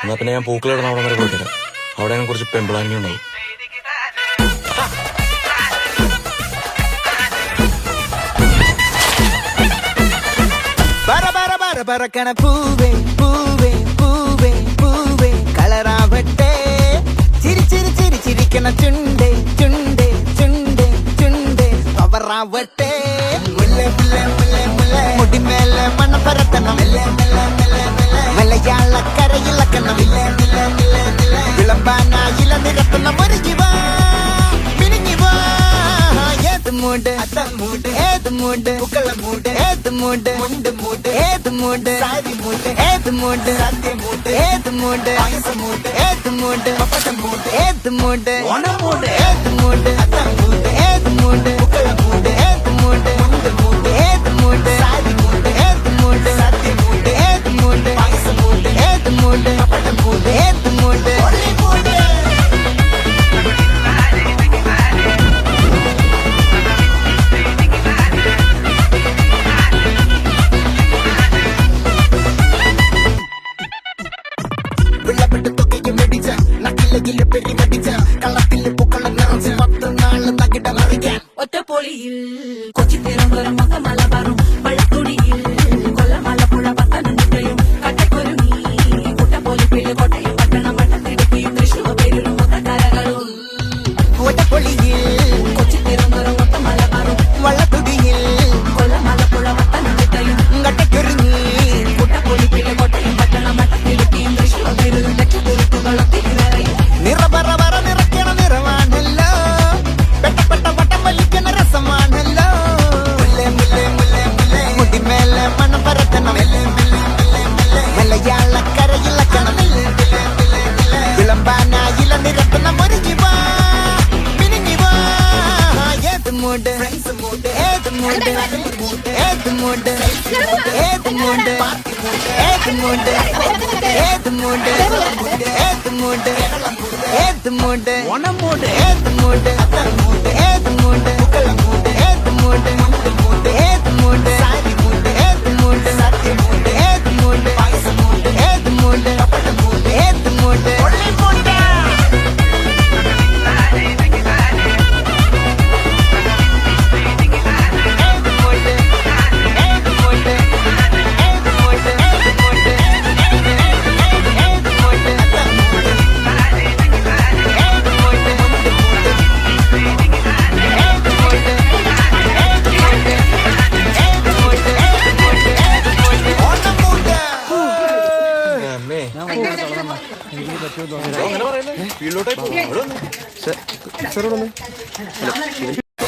എന്നാ പിന്നെ ഞാൻ പൂക്കളിടുന്ന അവിടെ വരെ പോയിട്ടില്ല. അവിടെ ഞാൻ കുറച്ച് പെമ്പിളാനിങ് ഉണ്ടാവും. പറക്കണ പൂവേ പൂവേ പൂവേ പൂവേ കളറാവട്ടെ ചിരി ചിരി ചിരി ചിരിക്കണ ചുണ്ടേ ചുണ്ടേ ചുണ്ടേ ചുണ്ടേ പവറാവട്ടെ മുല്ലേ മുല്ലേ മുല്ലേ മുല്ലേ മുടിമേലെ മണ്ണ പരത്തണം മലയാളക്കരയിലക്കണം വിളമ്പാനായില നിരത്തുന്ന ഒരു ജീവ പിരിഞ്ഞിവാ ഏത് മൂട് ഏത് മൂട് മൂട് ഏത് മൂട് മൂട് ഏത് മൂട് ഏത് മൂട് ഏത് മൂട് ഏത് മൂട് ഏത് മൂട് ഓണമൂട് ഏത് മൂട് ഏത് മൂട് ഏത് മൂട് ഏത് മൂട് ഏത് മൂട് ഏത് മൂട് ഏത് മൂട് ഏത് മൂട് ഒറ്റപ്പൊളിയിൽ കൊച്ചി തിരുവനന്തപുരം മലബാറും വള്ളത്തുടിയിൽ കൊല്ലമലപ്പുഴ പത്തനംതിട്ടയും കട്ടക്കൊരുങ്ങി കുട്ടപ്പൊലിപ്പില് കോട്ടയം പട്ടണം വട്ടത്തിടുക്കിയും തൃശ്ശൂർ പേരിലും മൊത്തക്കാരകളും ഒറ്റപ്പൊളിയിൽ കൊച്ചി തിരുവനന്തപുരം മലബാറും വള്ളത്തുടിയിൽ കൊല്ലമലപ്പുഴ പത്തനംതിട്ടയും കട്ടക്കൊരുങ്ങി കുട്ടപ്പൊലിപ്പില് കോട്ടയം പട്ടണം വട്ടത്തിടുക്കിയും തൃശ്ശൂർ പേരിലും ലക്ഷത്തുരുക്കുകളും തിരുവരയും നിറപറ നിറയ്ക്കണ നിറമാണല്ലോ പെട്ടപ്പെട്ട വട്ടം വലിക്കണ രസമാണല്ലോ മുല്ലേ മുല്ലേ മുല്ലേ മുല്ലേ മുടിമേലെ മണം പരത്തണം മലയാളക്കരയിലക്കണം വിളമ്പാനായില നിരത്തുന്ന ഒരു ജീവ പിരിഞ്ഞിവാ ഏത് മൂട് ഏത് മൂട് ഏത് മൂട് ഏത് മൂട് ഏത് മൂട് ഏത് മൂട് ഏത് മൂട് ഏത് മൂട് ഓണമൂട് ഏത് മൂട് ഏത് മൂട് ഏത് മൂട് ഏത് മൂട് ഏത് മൂട് ഏത് മൂട് ഏത് മൂട് ഏത് മൂട്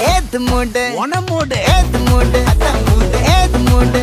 ഏത് മൂട് ഓണമൂട് ഏത് മൂട് ഏത് മൂട്